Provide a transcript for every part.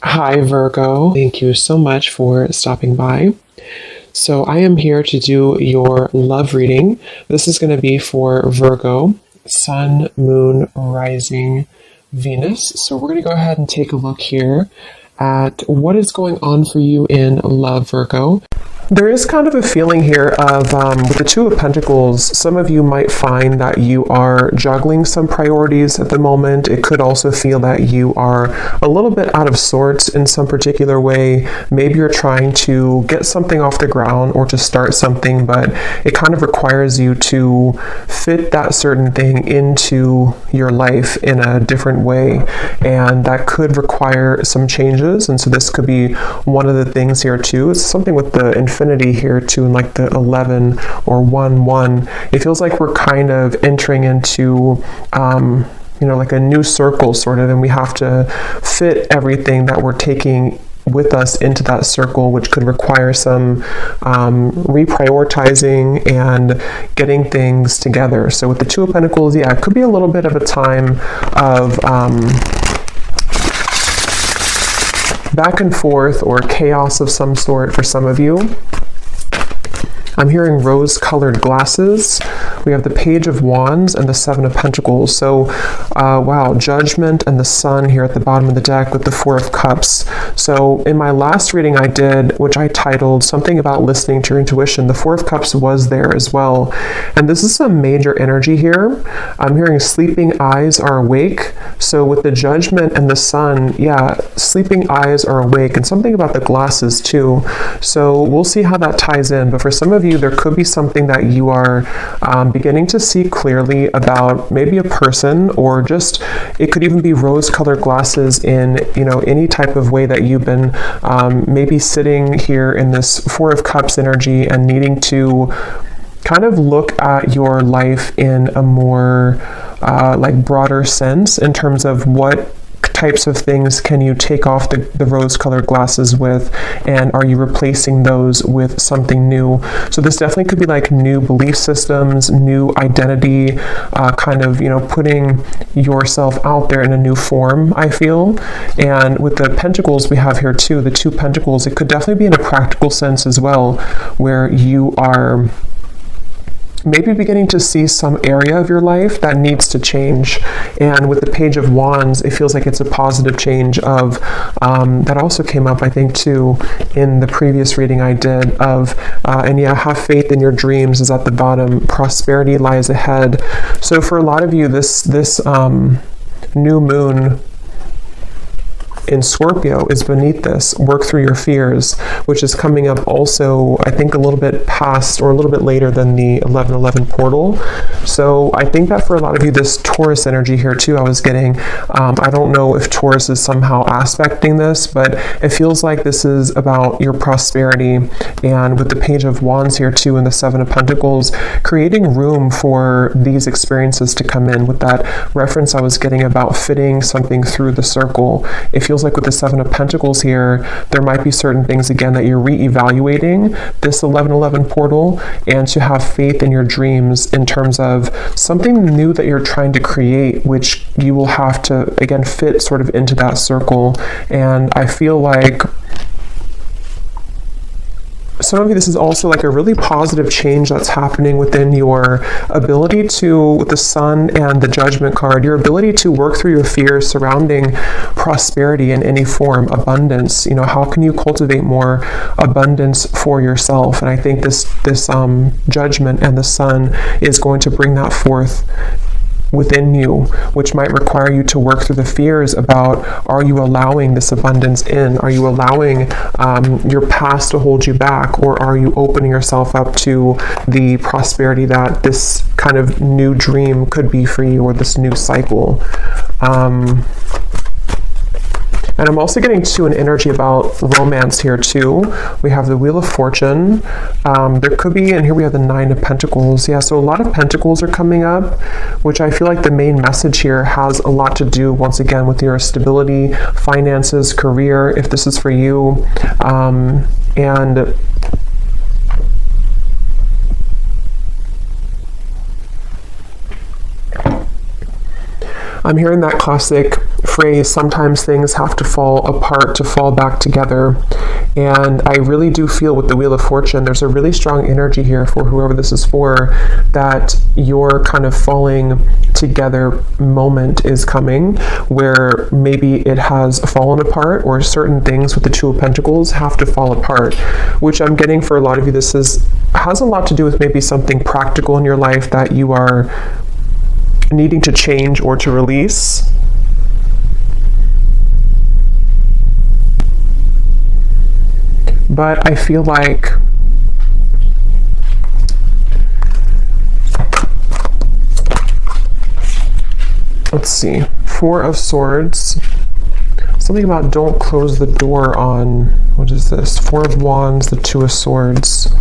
Hi, Virgo. Thank you so much for stopping by. So, I am here to do your love reading. This is going to be for Virgo, Sun, Moon, Rising, Venus. So, we're going to go ahead and take a look here at what is going on for you in love, Virgo. There is kind of a feeling here of, with the Two of Pentacles, some of you might find that you are juggling some priorities at the moment. It could also feel that you are a little bit out of sorts in some particular way. Maybe you're trying to get something off the ground or to start something, but it kind of requires you to fit that certain thing into your life in a different way. And that could require some changes. And so this could be one of the things here too. It's something with the infinity here too, and like the 11 or 1-1. It feels like we're kind of entering into like a new circle sort of, and we have to fit everything that we're taking with us into that circle, which could require some reprioritizing and getting things together. So with the Two of Pentacles, yeah, it could be a little bit of a time of back and forth or chaos of some sort for some of you. I'm hearing rose-colored glasses. We have the Page of Wands and the Seven of Pentacles. So, wow, Judgment and the Sun here at the bottom of the deck with the Four of Cups. So, in my last reading I did, which I titled something about listening to your intuition, the Four of Cups was there as well. And this is a major energy here. I'm hearing sleeping eyes are awake. So, with the Judgment and the Sun, yeah, sleeping eyes are awake, and something about the glasses too. So, we'll see how that ties in. But for some of you, there could be something that you are beginning to see clearly about, maybe a person, or just it could even be rose-colored glasses in any type of way that you've been maybe sitting here in this Four of Cups energy and needing to kind of look at your life in a more broader sense in terms of what types of things can you take off the rose-colored glasses with, and are you replacing those with something new? So this definitely could be like new belief systems, new identity, kind of putting yourself out there in a new form, I feel. And with the Pentacles we have here too, the Two Pentacles, it could definitely be in a practical sense as well, where you are maybe beginning to see some area of your life that needs to change. And with the Page of Wands, it feels like it's a positive change of, that also came up, I think, too, in the previous reading I did of, and yeah, have faith in your dreams is at the bottom. Prosperity lies ahead. So for a lot of you, this new moon in Scorpio is beneath this. Work through your fears, which is coming up also, I think, a little bit past or a little bit later than the 11-11 portal. So I think that for a lot of you, this Taurus energy here too, I was getting, I don't know if Taurus is somehow aspecting this, but it feels like this is about your prosperity. And with the Page of Wands here too, and the Seven of Pentacles, creating room for these experiences to come in. With that reference I was getting about fitting something through the circle, it feels like with the Seven of Pentacles here, there might be certain things again that you're re-evaluating this 11-11 portal, and to have faith in your dreams in terms of something new that you're trying to create, which you will have to again fit sort of into that circle. And I feel like some of you, this is also like a really positive change that's happening within your ability to, with the Sun and the Judgment card, your ability to work through your fears surrounding prosperity in any form, abundance. How can you cultivate more abundance for yourself? And I think this Judgment and the Sun is going to bring that forth within you, which might require you to work through the fears about, are you allowing this abundance in? Are you allowing your past to hold you back? Or are you opening yourself up to the prosperity that this kind of new dream could be for you, or this new cycle? And I'm also getting to an energy about romance here too. We have the Wheel of Fortune. There could be, and here we have the Nine of Pentacles. Yeah, so a lot of Pentacles are coming up, which I feel like the main message here has a lot to do, once again, with your stability, finances, career, if this is for you. And I'm hearing that classic phrase, sometimes things have to fall apart to fall back together. And I really do feel with the Wheel of Fortune, there's a really strong energy here for whoever this is for, that your kind of falling together moment is coming, where maybe it has fallen apart, or certain things with the Two of Pentacles have to fall apart, which I'm getting for a lot of you, this has a lot to do with maybe something practical in your life that you are needing to change or to release. But I feel like let's see, Four of Swords, something about don't close the door on, what is this? Four of Wands, the Two of Swords.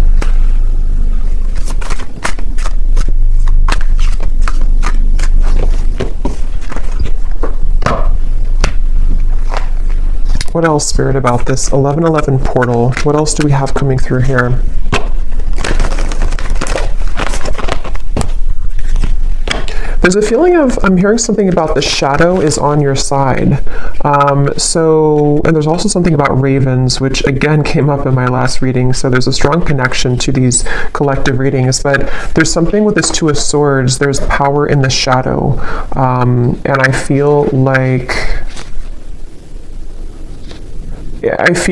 What else, Spirit, about this 1111 portal? What else do we have coming through here? There's a feeling of, I'm hearing something about the shadow is on your side. And there's also something about ravens, which again came up in my last reading. So there's a strong connection to these collective readings, but there's something with this Two of Swords, there's power in the shadow. And I feel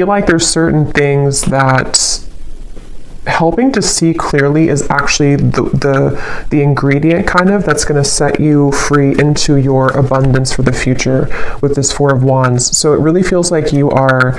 like there's certain things that helping to see clearly is actually the ingredient kind of that's going to set you free into your abundance for the future with this Four of Wands. So it really feels like you are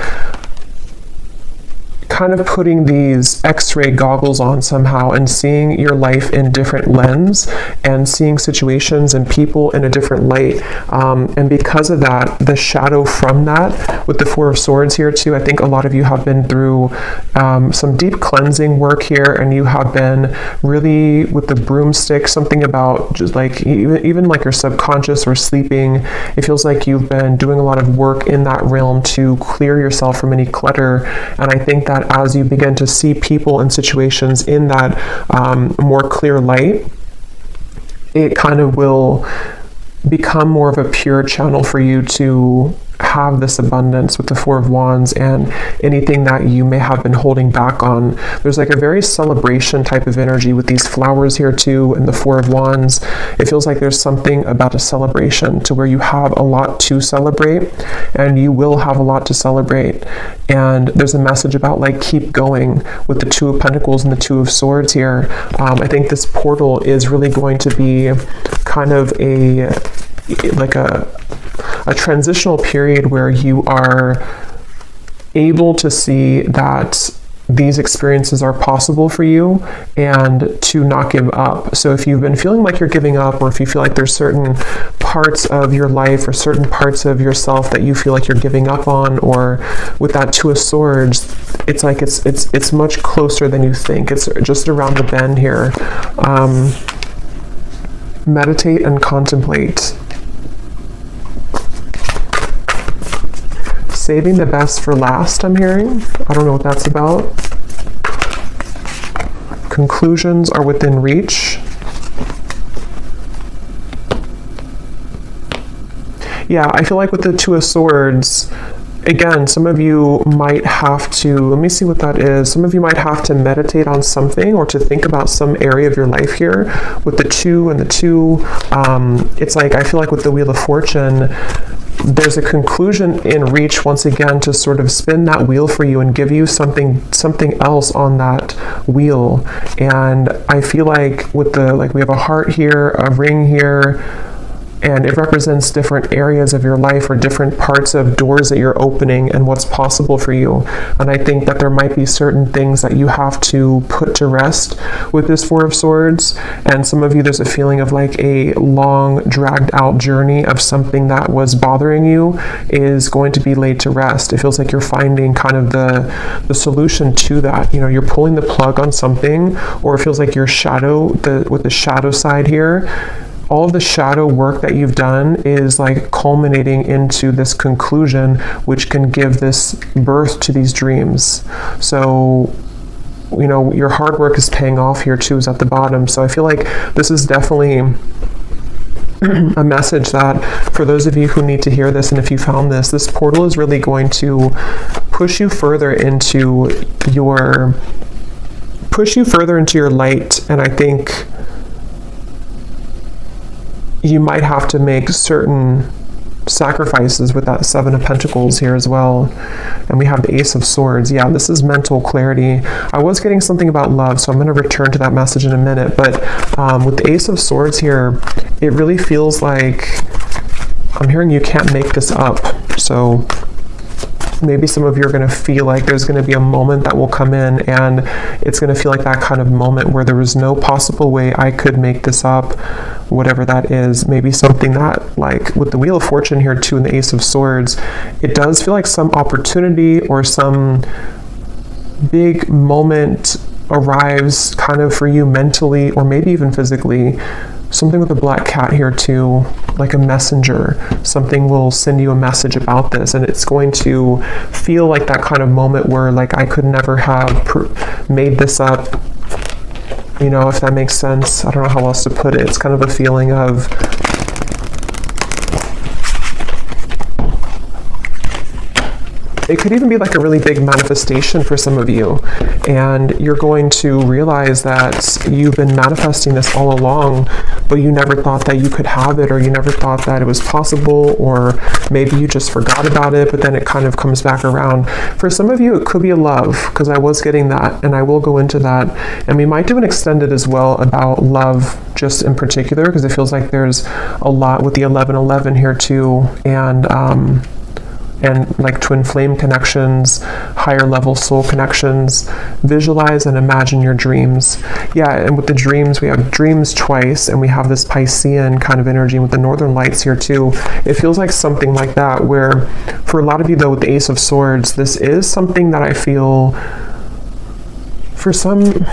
kind of putting these X-ray goggles on somehow and seeing your life in different lens and seeing situations and people in a different light. And because of that, the shadow from that with the Four of Swords here too, I think a lot of you have been through some deep cleansing work here, and you have been really with the broomstick, something about just like even like your subconscious or sleeping. It feels like you've been doing a lot of work in that realm to clear yourself from any clutter. And I think that as you begin to see people and situations in that more clear light, it kind of will become more of a pure channel for you to have this abundance with the Four of Wands and anything that you may have been holding back on. There's like a very celebration type of energy with these flowers here too, and the Four of Wands. It feels like there's something about a celebration to where you have a lot to celebrate, and you will have a lot to celebrate. And there's a message about like keep going with the Two of Pentacles and the Two of Swords here. I think this portal is really going to be kind of a transitional period where you are able to see that these experiences are possible for you and to not give up. So if you've been feeling like you're giving up, or if you feel like there's certain parts of your life or certain parts of yourself that you feel like you're giving up on, or with that Two of Swords, it's like it's much closer than you think. It's just around the bend here. Meditate and contemplate. Saving the best for last, I'm hearing. I don't know what that's about. Conclusions are within reach. Yeah, I feel like with the Two of Swords, again, some of you might have to, let me see what that is. Some of you might have to meditate on something, or to think about some area of your life here with the two and the two. It's like, I feel like with the Wheel of Fortune, there's a conclusion in reach once again to sort of spin that wheel for you and give you something else on that wheel. And I feel like with the, like we have a heart here, a ring here, and it represents different areas of your life or different parts of doors that you're opening and what's possible for you. And I think that there might be certain things that you have to put to rest with this Four of Swords. And some of you, there's a feeling of like a long dragged out journey of something that was bothering you is going to be laid to rest. It feels like you're finding kind of the solution to that. You know, you're pulling the plug on something, or it feels like your shadow, with the shadow side here, all of the shadow work that you've done is like culminating into this conclusion, which can give this birth to these dreams. So, you know, your hard work is paying off here too, is at the bottom. So I feel like this is definitely a message that for those of you who need to hear this, and if you found this portal is really going to push you further into your light. And I think you might have to make certain sacrifices with that Seven of Pentacles here as well. And we have the Ace of Swords. Yeah, this is mental clarity. I was getting something about love, so I'm going to return to that message in a minute. But with the Ace of Swords here, it really feels like I'm hearing you can't make this up. So maybe some of you are going to feel like there's going to be a moment that will come in, and it's going to feel like that kind of moment where there was no possible way I could make this up, whatever that is. Maybe something that, like with the Wheel of Fortune here too and the Ace of Swords, it does feel like some opportunity or some big moment arrives kind of for you mentally or maybe even physically. Something with the black cat here too, like a messenger. Something will send you a message about this, and it's going to feel like that kind of moment where like I could never have made this up, you know, if that makes sense. I don't know how else to put it. It's kind of a feeling of it could even be like a really big manifestation for some of you, and you're going to realize that you've been manifesting this all along, but you never thought that you could have it, or you never thought that it was possible, or maybe you just forgot about it, but then it kind of comes back around. For some of you, it could be a love, because I was getting that, and I will go into that, and we might do an extended as well about love just in particular, because it feels like there's a lot with the 1111 here too, and like twin flame connections, higher level soul connections. Visualize and imagine your dreams. Yeah, and with the dreams, we have dreams twice, and we have this Piscean kind of energy with the northern lights here too. It feels like something like that, where for a lot of you though, with the Ace of Swords, this is something that I feel for some.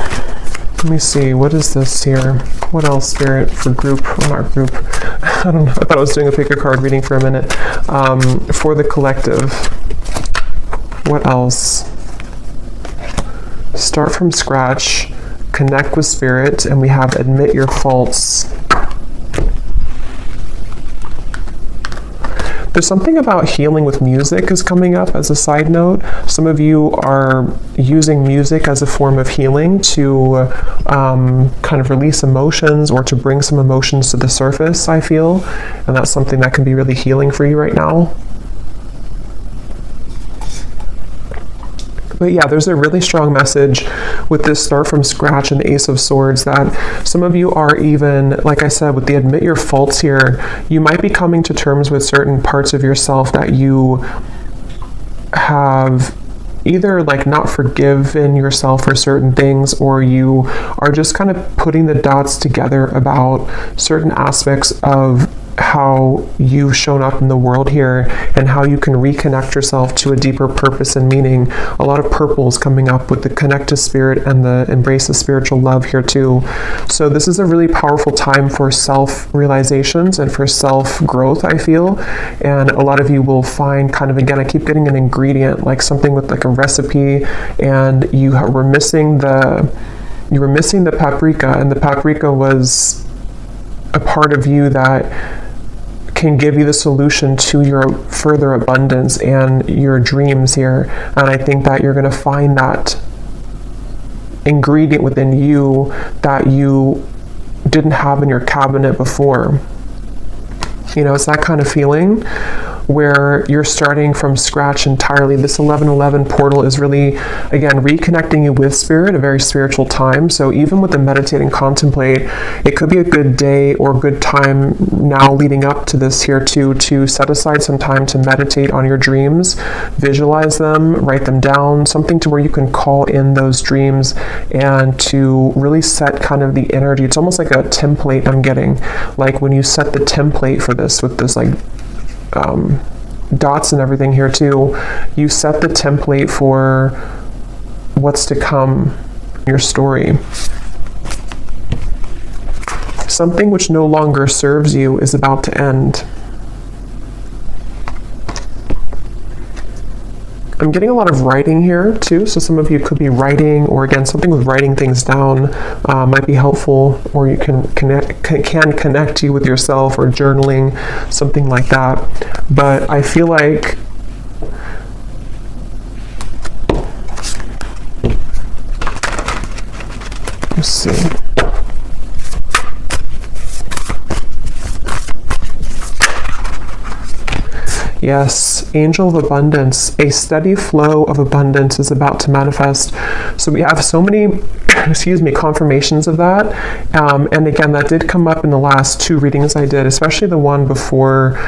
Let me see, what is this here? What else, Spirit, for group, or not group? I don't know, I thought I was doing a pick a card reading for a minute. For the collective, what else? Start from scratch, connect with Spirit, and we have admit your faults. There's something about healing with music is coming up as a side note. Some of you are using music as a form of healing to kind of release emotions or to bring some emotions to the surface, I feel. And that's something that can be really healing for you right now. But yeah, there's a really strong message with this start from scratch and the Ace of Swords that some of you are even, like I said, with the admit your faults here, you might be coming to terms with certain parts of yourself that you have either like not forgiven yourself for certain things, or you are just kind of putting the dots together about certain aspects of how you've shown up in the world here and how you can reconnect yourself to a deeper purpose and meaning. A lot of purples coming up with the connect to Spirit and the embrace of spiritual love here too. So this is a really powerful time for self-realizations and for self-growth, I feel. And a lot of you will find kind of, again, I keep getting an ingredient, like something with like a recipe, and you were missing the paprika, and the paprika was a part of you that can give you the solution to your further abundance and your dreams here. And I think that you're going to find that ingredient within you that you didn't have in your cabinet before. You know, it's that kind of feeling where you're starting from scratch entirely. This 1111 portal is really, again, reconnecting you with Spirit, a very spiritual time. So even with the meditate and contemplate, it could be a good day or good time now leading up to this here too, to set aside some time to meditate on your dreams, visualize them, write them down, something to where you can call in those dreams and to really set kind of the energy. It's almost like a template I'm getting, like when you set the template for this with this like dots and everything here too, you set the template for what's to come in your story. Something which no longer serves you is about to end. I'm getting a lot of writing here too, so some of you could be writing, or again, something with writing things down might be helpful, or you can connect you with yourself, or journaling, something like that. But I feel like let's see. Yes, angel of abundance, a steady flow of abundance is about to manifest. So we have so many, confirmations of that. And again, that did come up in the last 2 readings I did, especially the one before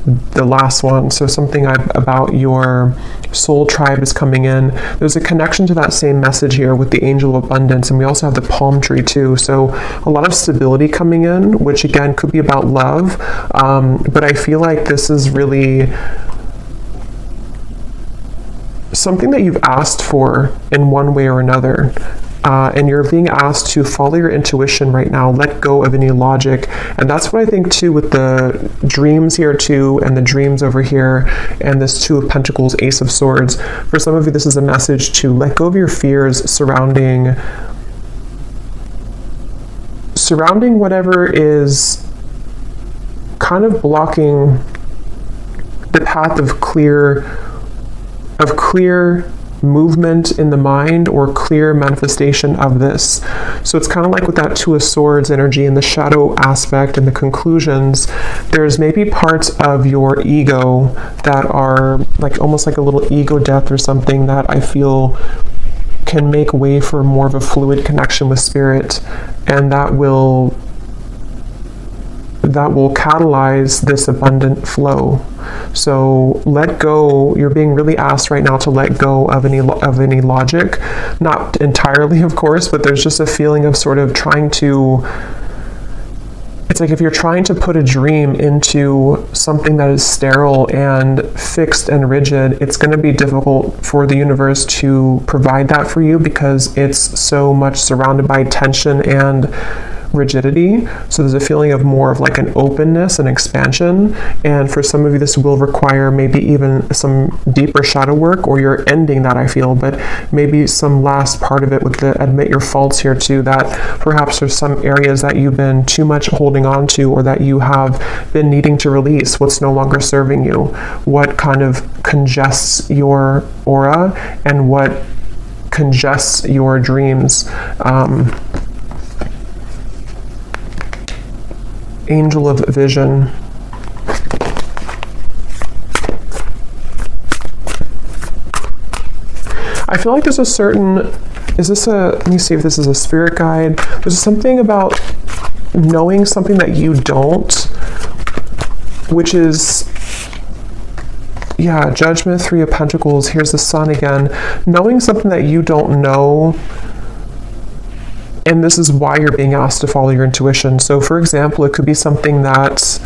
the last one. So something about your soul tribe is coming in. There's a connection to that same message here with the angel of abundance, and we also have the palm tree too. So a lot of stability coming in, which again could be about love, but I feel like this is really something that you've asked for in one way or another. And you're being asked to follow your intuition right now, let go of any logic. And that's what I think too with the dreams here too, and the dreams over here, and this 2 of Pentacles, Ace of Swords. For some of you, this is a message to let go of your fears surrounding whatever is kind of blocking the path of clear movement in the mind, or clear manifestation of this. So it's kind of like with that 2 of Swords energy and the shadow aspect and the conclusions, there's maybe parts of your ego that are like almost like a little ego death or something, that I feel can make way for more of a fluid connection with spirit, and that will catalyze this abundant flow. So let go. You're being really asked right now to let go of any logic, not entirely, of course, but there's just a feeling of sort of trying to. It's like if you're trying to put a dream into something that is sterile and fixed and rigid, it's going to be difficult for the universe to provide that for you, because it's so much surrounded by tension and rigidity. So there's a feeling of more of like an openness and expansion, and for some of you this will require maybe even some deeper shadow work, or you're ending that, I feel, but maybe some last part of it with the admit your faults here too, that perhaps there's some areas that you've been too much holding on to, or that you have been needing to release, what's no longer serving you, what kind of congests your aura, and what congests your dreams. Angel of vision. I feel like there's a certain, let me see if this is a spirit guide. There's something about knowing something that you don't, which is, judgment, 3 of Pentacles. Here's the Sun again. Knowing something that you don't know, and this is why you're being asked to follow your intuition. So for example, it could be something that,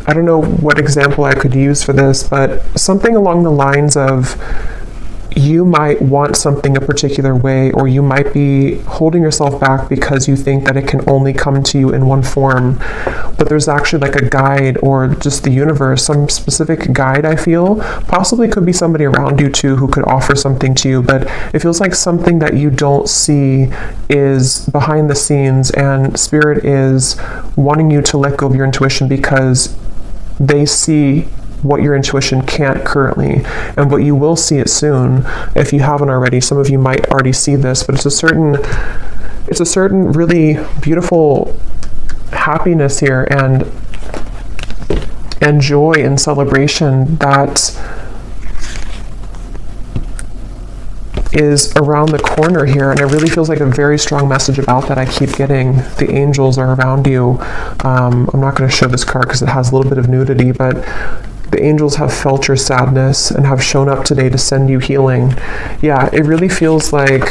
I don't know what example I could use for this, but something along the lines of, you might want something a particular way, or you might be holding yourself back because you think that it can only come to you in one form, but there's actually like a guide, or just the universe, some specific guide, I feel. Possibly could be somebody around you too who could offer something to you, but it feels like something that you don't see is behind the scenes, and spirit is wanting you to let go of your intuition, because they see what your intuition can't currently, and what you will see it soon if you haven't already. Some of you might already see this, but it's a certain really beautiful happiness here, and joy and celebration that is around the corner here, and it really feels like a very strong message about that I keep getting. The angels are around you. I'm not going to show this card because it has a little bit of nudity, but the angels have felt your sadness and have shown up today to send you healing. Yeah, it really feels like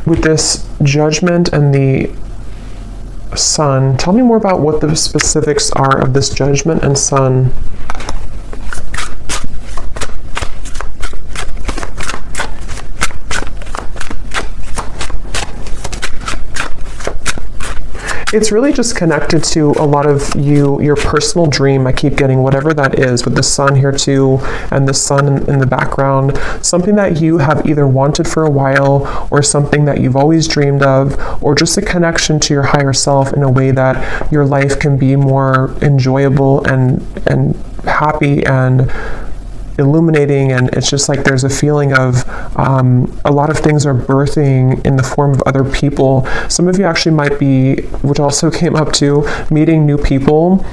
with this judgment and the Sun. Tell me more about what the specifics are of this judgment and Sun. It's really just connected to a lot of your personal dream. I keep getting whatever that is, with the sun here too, and the sun in the background. Something that you have either wanted for a while, or something that you've always dreamed of, or just a connection to your higher self in a way that your life can be more enjoyable and happy and illuminating. And it's just like there's a feeling of a lot of things are birthing in the form of other people. Some of you actually might be, which also came up too, meeting new people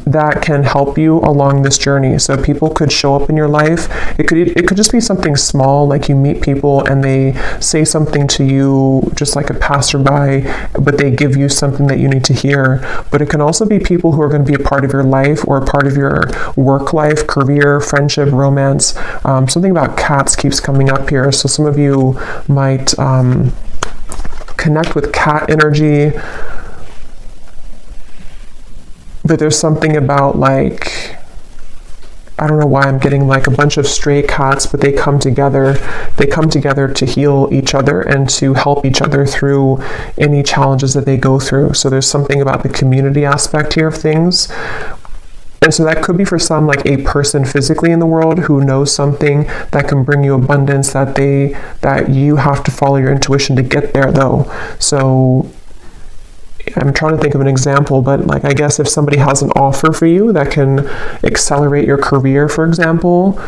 that can help you along this journey. So people could show up in your life. It could just be something small, like you meet people and they say something to you just like a passerby, but they give you something that you need to hear. But it can also be people who are going to be a part of your life, or a part of your work life, career, friendship, romance. Something about cats keeps coming up here. So some of you might connect with cat energy. But there's something about, like, I don't know why I'm getting like a bunch of stray cats, but they come together to heal each other and to help each other through any challenges that they go through. So there's something about the community aspect here of things. And so that could be for some like a person physically in the world who knows something that can bring you abundance, that you have to follow your intuition to get there though. So I'm trying to think of an example, but like, I guess if somebody has an offer for you that can accelerate your career, for example,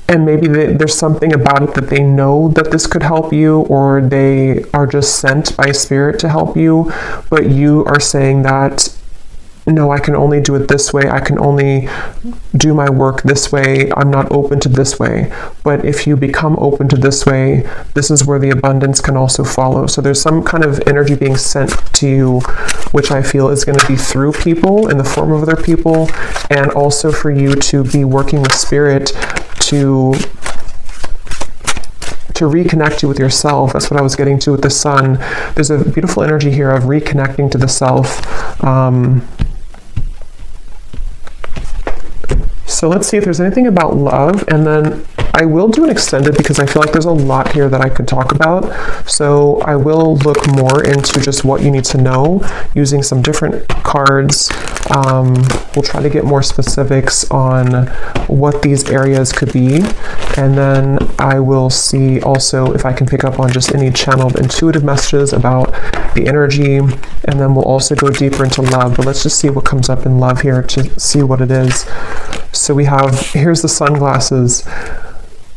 and maybe there's something about it that they know that this could help you, or they are just sent by spirit to help you, but you are saying that, no, I can only do it this way. I can only do my work this way. I'm not open to this way. But if you become open to this way, this is where the abundance can also follow. So there's some kind of energy being sent to you, which I feel is going to be through people, in the form of other people, and also for you to be working with spirit to reconnect you with yourself. That's what I was getting to with the sun. There's a beautiful energy here of reconnecting to the self. So let's see if there's anything about love, and then I will do an extended because I feel like there's a lot here that I could talk about. So I will look more into just what you need to know using some different cards. We'll try to get more specifics on what these areas could be. And then I will see also if I can pick up on just any channel of intuitive messages about the energy. And then we'll also go deeper into love. But let's just see what comes up in love here to see what it is. So we have, here's the sunglasses.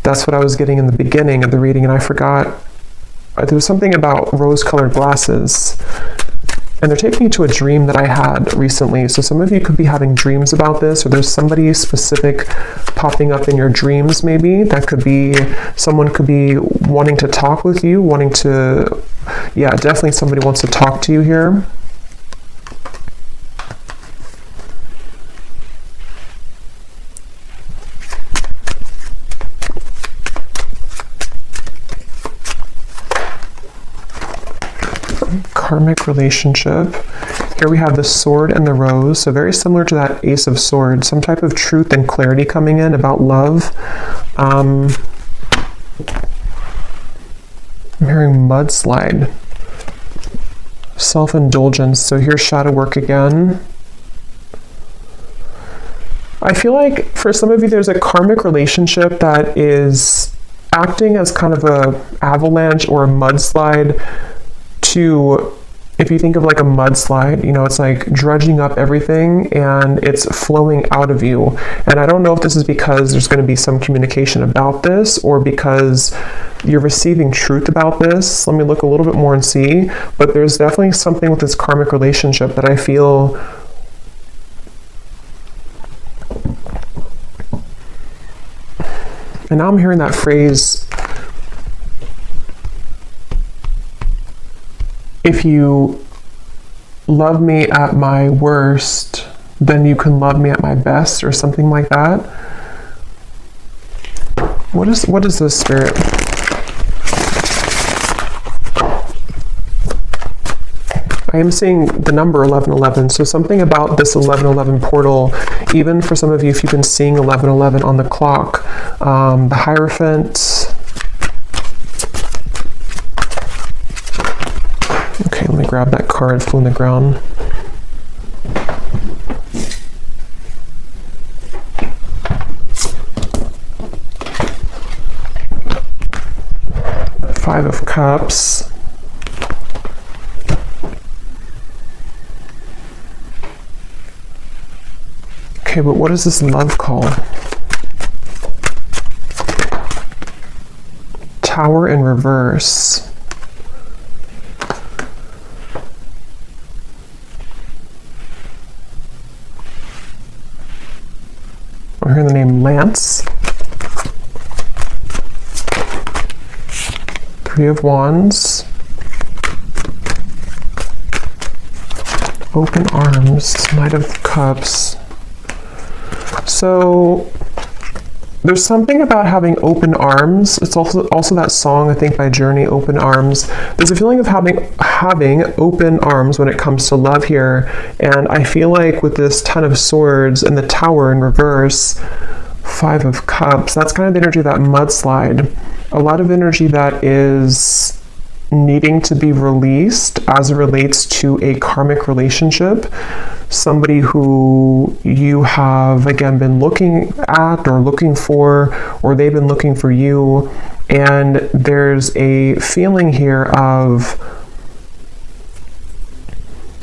That's what I was getting in the beginning of the reading, and I forgot. There was something about rose-colored glasses. And they're taking me to a dream that I had recently. So some of you could be having dreams about this, or there's somebody specific popping up in your dreams maybe. That could be, someone could be wanting to talk with you, definitely somebody wants to talk to you here. Karmic relationship. Here we have the sword and the rose, so very similar to that Ace of Swords. Some type of truth and clarity coming in about love. I'm hearing mudslide. Self-indulgence. So here's shadow work again. I feel like for some of you there's a karmic relationship that is acting as kind of a avalanche or a mudslide. If you think of like a mudslide, it's like dredging up everything and it's flowing out of you. And I don't know if this is because there's going to be some communication about this, or because you're receiving truth about this. Let me look a little bit more and see. But there's definitely something with this karmic relationship that I feel and now I'm hearing that phrase, if you love me at my worst, then you can love me at my best, or something like that. What is this, Spirit? I am seeing the number 1111, so something about this 1111 portal, even for some of you, if you've been seeing 1111 on the clock, the Hierophant, to grab that card, flew on the ground. Five of Cups. Okay, but what is this love call? Tower in reverse. I'm hearing the name Lance. Three of Wands. Open arms. Knight of Cups. So there's something about having open arms. It's also that song, I think, by Journey, Open Arms. There's a feeling of having open arms when it comes to love here. And I feel like with this Ten of Swords and the Tower in reverse, Five of Cups, that's kind of the energy of that mudslide. A lot of energy that is needing to be released as it relates to a karmic relationship. Somebody who you have, again, been looking at or looking for, or they've been looking for you. And there's a feeling here of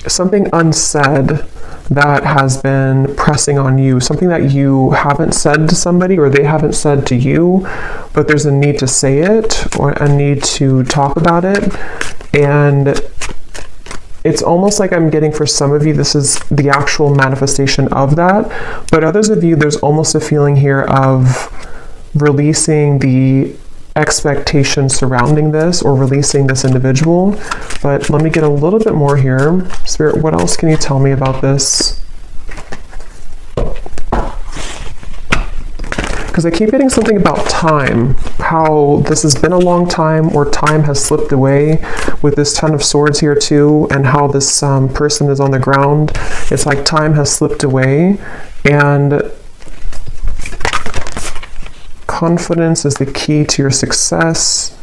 something unsaid that has been pressing on you, something that you haven't said to somebody or they haven't said to you, but there's a need to say it or a need to talk about it. And it's almost like I'm getting, for some of you, this is the actual manifestation of that. But others of you, there's almost a feeling here of releasing the expectation surrounding this or releasing this individual. But let me get a little bit more here. Spirit, what else can you tell me about this? Because I keep getting something about time, how this has been a long time or time has slipped away with this Ten of Swords here too, and how this person is on the ground. It's like time has slipped away, and confidence is the key to your success.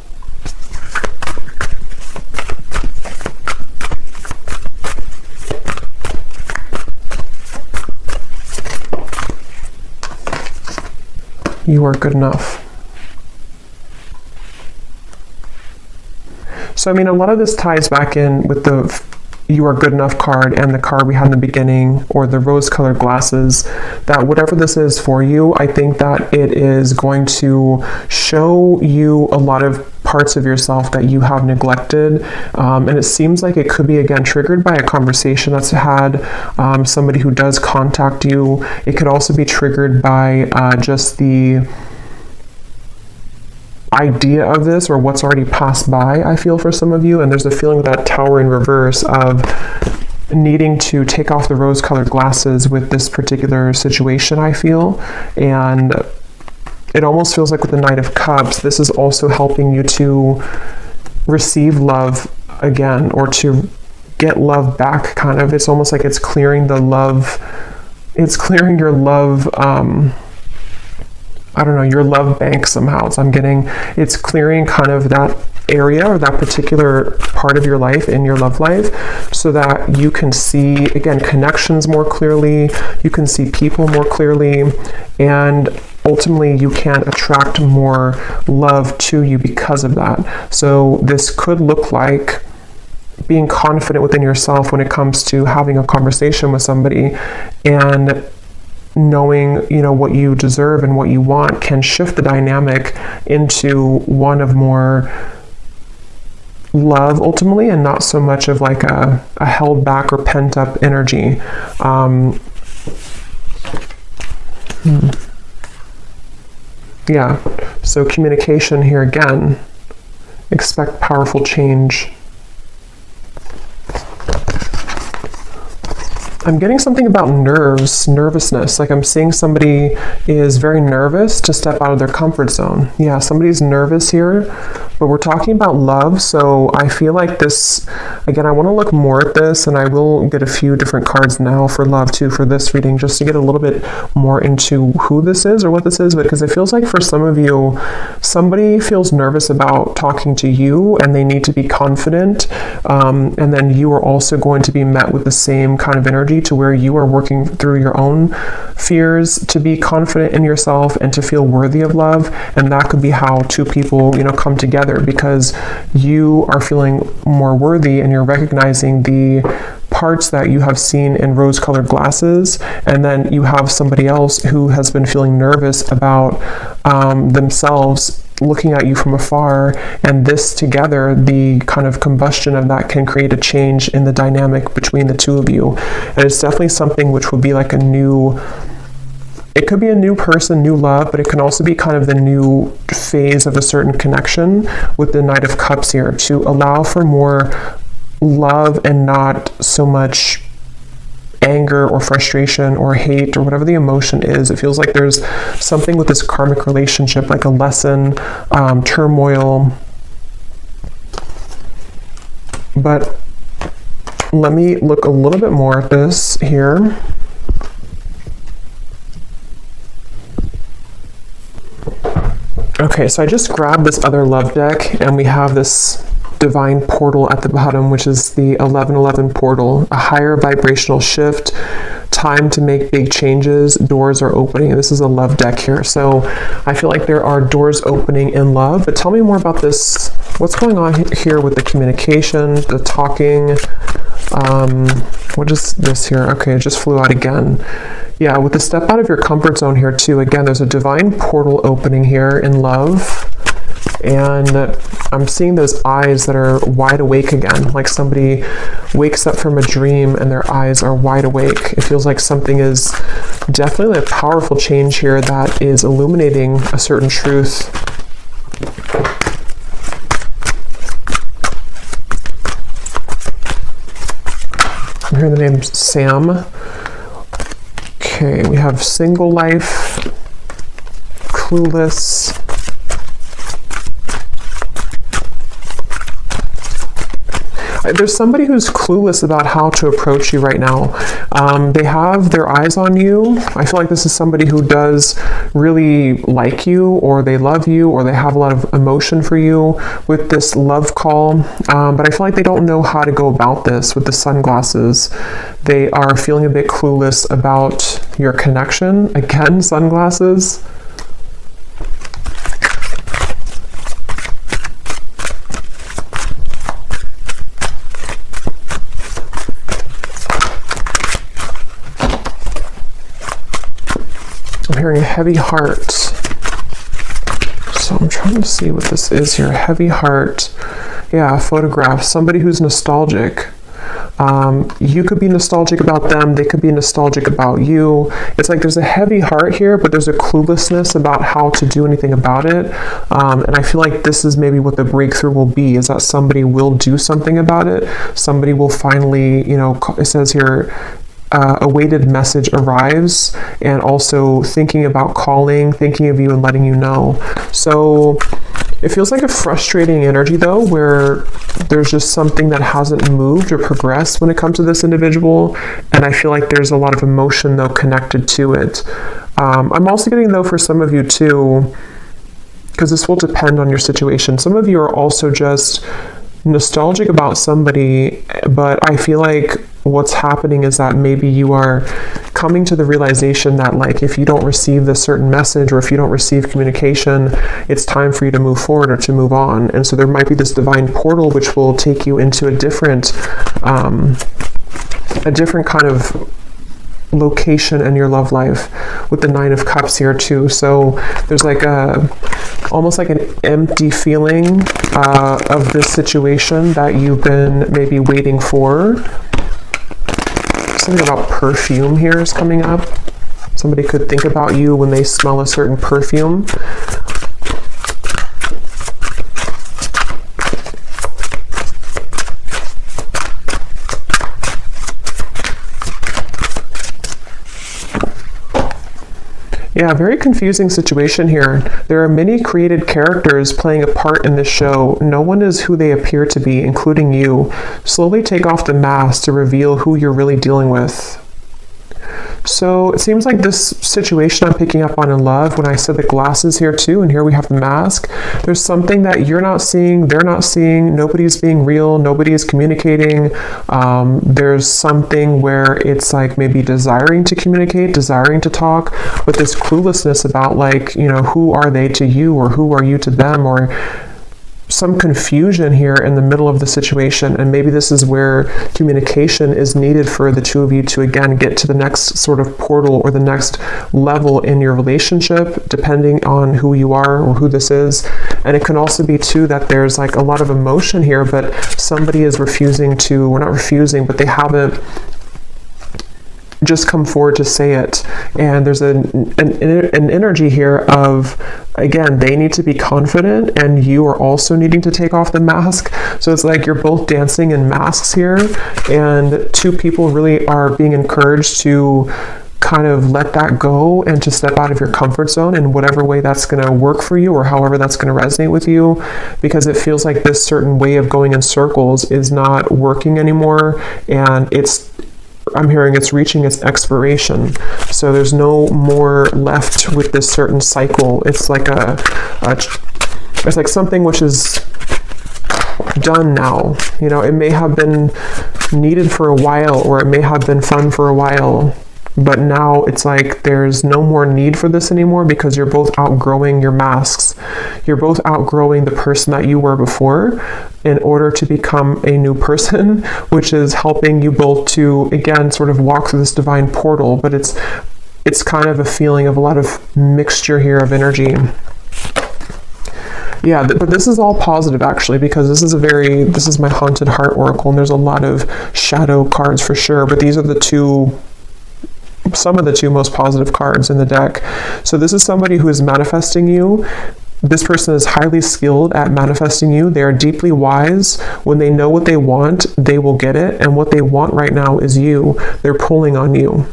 You are good enough. So, I mean, a lot of this ties back in with the You Are Good Enough card and the card we had in the beginning, or the rose-colored glasses, that whatever this is for you, I think that it is going to show you a lot of parts of yourself that you have neglected. And it seems like it could be, again, triggered by a conversation that's had, somebody who does contact you. It could also be triggered by just the idea of this or what's already passed by, I feel, for some of you. And there's a feeling of that Tower in reverse of needing to take off the rose-colored glasses with this particular situation, I feel. And it almost feels like with the Knight of Cups, this is also helping you to receive love again, or to get love back, kind of. It's almost like it's clearing the love, it's clearing your love, I don't know, your love bank somehow. So I'm getting, it's clearing kind of that area or that particular part of your life in your love life, so that you can see, again, connections more clearly, you can see people more clearly, and ultimately you can attract more love to you because of that. So this could look like being confident within yourself when it comes to having a conversation with somebody, and knowing, you know, what you deserve and what you want can shift the dynamic into one of more love ultimately, and not so much of like a held back or pent up energy. Yeah, so communication here again. Expect powerful change. I'm getting something about nervousness. Like I'm seeing somebody is very nervous to step out of their comfort zone. Yeah, somebody's nervous here, but we're talking about love. So I feel like this, again, I want to look more at this, and I will get a few different cards now for love too for this reading, just to get a little bit more into who this is or what this is, because it feels like for some of you, somebody feels nervous about talking to you and they need to be confident, and then you are also going to be met with the same kind of energy to where you are working through your own fears to be confident in yourself and to feel worthy of love. And that could be how two people, come together, because you are feeling more worthy and you're recognizing the parts that you have seen in rose-colored glasses, and then you have somebody else who has been feeling nervous about themselves looking at you from afar, and this together, the kind of combustion of that can create a change in the dynamic between the two of you. And it's definitely something which would be like it could be a new person, new love, but it can also be kind of the new phase of a certain connection with the Knight of Cups here, to allow for more love and not so much anger or frustration or hate or whatever the emotion is. It feels like there's something with this karmic relationship, like a lesson, turmoil. But let me look a little bit more at this here. Okay, so I just grabbed this other love deck, and we have this divine portal at the bottom, which is the 1111 portal, a higher vibrational shift, time to make big changes, doors are opening. And this is a love deck here. So I feel like there are doors opening in love, but tell me more about this. What's going on here with the communication, the talking? What is this here? Okay, it just flew out again. Yeah, with the step out of your comfort zone here too, again, there's a divine portal opening here in love. And I'm seeing those eyes that are wide awake again, like somebody wakes up from a dream and their eyes are wide awake. It feels like something is definitely a powerful change here that is illuminating a certain truth. I'm hearing the name Sam. Okay, we have single life, clueless. There's somebody who's clueless about how to approach you right now. They have their eyes on you. I feel like this is somebody who does really like you, or they love you, or they have a lot of emotion for you with this love call. But I feel like they don't know how to go about this with the sunglasses. They are feeling a bit clueless about your connection. Again, sunglasses. I'm hearing a heavy heart. So I'm trying to see what this is here. Heavy heart. Yeah, a photograph. Somebody who's nostalgic. You could be nostalgic about them. They could be nostalgic about you. It's like there's a heavy heart here, but there's a cluelessness about how to do anything about it. And I feel like this is maybe what the breakthrough will be, is that somebody will do something about it. Somebody will finally, it says here, a weighted message arrives, and also thinking about calling, thinking of you and letting you know. So it feels like a frustrating energy though, where there's just something that hasn't moved or progressed when it comes to this individual. And I feel like there's a lot of emotion though connected to it. I'm also getting though for some of you too, because this will depend on your situation. Some of you are also just nostalgic about somebody, but I feel like what's happening is that maybe you are coming to the realization that, like, if you don't receive this certain message, or if you don't receive communication, it's time for you to move forward or to move on. And so there might be this divine portal which will take you into a different kind of location in your love life, with the Nine of Cups here too. So there's like almost like an empty feeling of this situation that you've been maybe waiting for. Something about perfume here is coming up. Somebody could think about you when they smell a certain perfume. Yeah, very confusing situation here. There are many created characters playing a part in this show. No one is who they appear to be, including you. Slowly take off the mask to reveal who you're really dealing with. So it seems like this situation I'm picking up on in love, when I said the glasses here too, and here we have the mask, there's something that you're not seeing, they're not seeing, nobody's being real, nobody is communicating. There's something where it's like maybe desiring to communicate, desiring to talk, but this cluelessness about like, you know, who are they to you, or who are you to them, or some confusion here in the middle of the situation. And maybe this is where communication is needed for the two of you to again get to the next sort of portal or the next level in your relationship, depending on who you are or who this is. And it can also be too that there's like a lot of emotion here, but somebody is refusing to, or not refusing, but they haven't just come forward to say it. And there's an energy here of, again, they need to be confident and you are also needing to take off the mask. So it's like you're both dancing in masks here, and two people really are being encouraged to kind of let that go and to step out of your comfort zone in whatever way that's going to work for you, or however that's going to resonate with you, because it feels like this certain way of going in circles is not working anymore, and I'm hearing it's reaching its expiration. So there's no more left with this certain cycle. It's like it's like something which is done now. You know, it may have been needed for a while, or it may have been fun for a while, but now it's like there's no more need for this anymore, because you're both outgrowing your masks. You're both outgrowing the person that you were before in order to become a new person, which is helping you both to, again, sort of walk through this divine portal. But it's kind of a feeling of a lot of mixture here of energy. Yeah, but this is all positive actually, because this is my Haunted Heart Oracle, and there's a lot of shadow cards for sure, but these are some of the two most positive cards in the deck. So this is somebody who is manifesting you. This person is highly skilled at manifesting you. They are deeply wise. When they know what they want, they will get it. And what they want right now is you. They're pulling on you.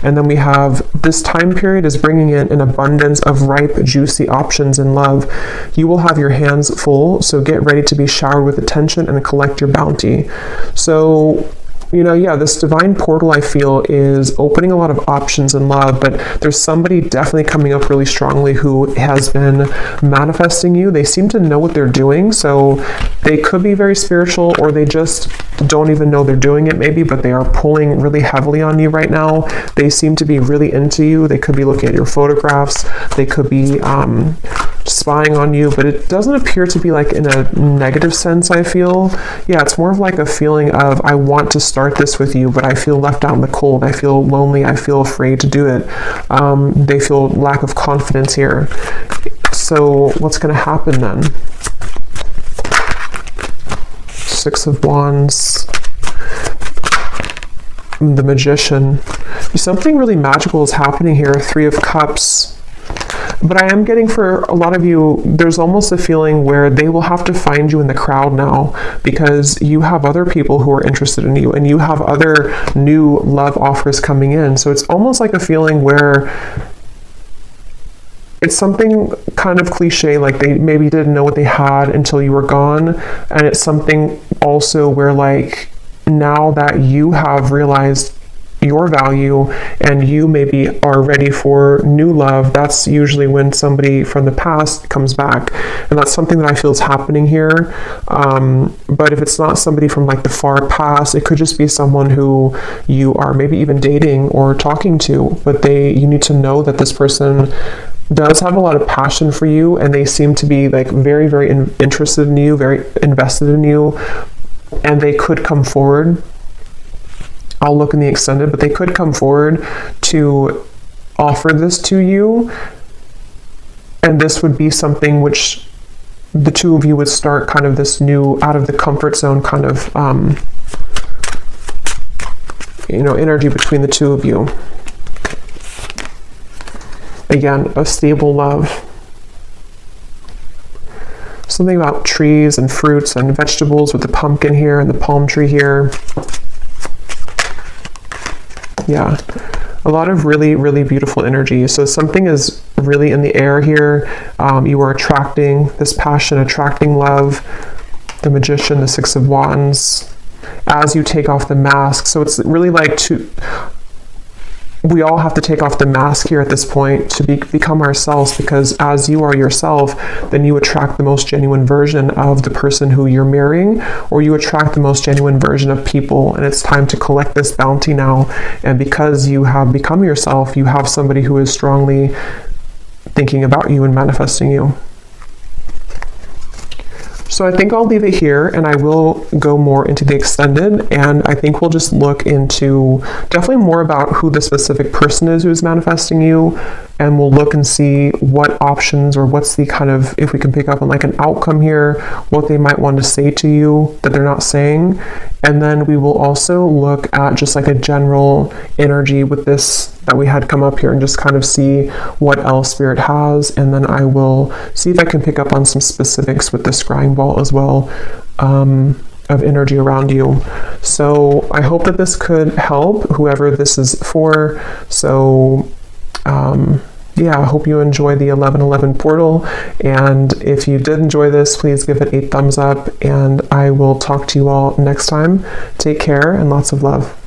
And then we have this time period is bringing in an abundance of ripe, juicy options in love. You will have your hands full, so get ready to be showered with attention and collect your bounty. So, you know, yeah, this divine portal I feel is opening a lot of options in love, but there's somebody definitely coming up really strongly who has been manifesting you. They seem to know what they're doing, so they could be very spiritual, or they just don't even know they're doing it maybe, but they are pulling really heavily on you right now. They seem to be really into you. They could be looking at your photographs. They could be spying on you, but it doesn't appear to be like in a negative sense, I feel. Yeah, it's more of like a feeling of, I want to start this with you, but I feel left out in the cold. I feel lonely. I feel afraid to do it. They feel lack of confidence here. So what's going to happen then? Six of Wands. The Magician. Something really magical is happening here. Three of Cups. But I am getting, for a lot of you, there's almost a feeling where they will have to find you in the crowd now, because you have other people who are interested in you, and you have other new love offers coming in. So it's almost like a feeling where it's something kind of cliche, like they maybe didn't know what they had until you were gone. And it's something also where, like, now that you have realized your value and you maybe are ready for new love, that's usually when somebody from the past comes back, and that's something that I feel is happening here. But if it's not somebody from like the far past, it could just be someone who you are maybe even dating or talking to, but you need to know that this person does have a lot of passion for you, and they seem to be like very, very interested in you, very invested in you, and they could come forward. I'll look in the extended, but they could come forward to offer this to you, and this would be something which the two of you would start kind of this new, out of the comfort zone kind of energy between the two of you. Again, a stable love. Something about trees and fruits and vegetables with the pumpkin here and the palm tree here. Yeah, A lot of really, really beautiful energy. So something is really in the air here. You are attracting this passion, attracting love. The Magician, the Six of Wands, as you take off the mask. So it's really like we all have to take off the mask here at this point to become ourselves, because as you are yourself, then you attract the most genuine version of the person who you're marrying, or you attract the most genuine version of people. And it's time to collect this bounty now. And because you have become yourself, you have somebody who is strongly thinking about you and manifesting you. So I think I'll leave it here, and I will go more into the extended, and I think we'll just look into definitely more about who the specific person is who's manifesting you, and we'll look and see what options, or what's the kind of, if we can pick up on like an outcome here, what they might want to say to you that they're not saying. And then we will also look at just like a general energy with this that we had come up here, and just kind of see what else Spirit has. And then I will see if I can pick up on some specifics with the scrying ball as well, of energy around you. So I hope that this could help whoever this is for. So yeah, I hope you enjoy the 1111 portal. And if you did enjoy this, please give it a thumbs up, and I will talk to you all next time. Take care and lots of love.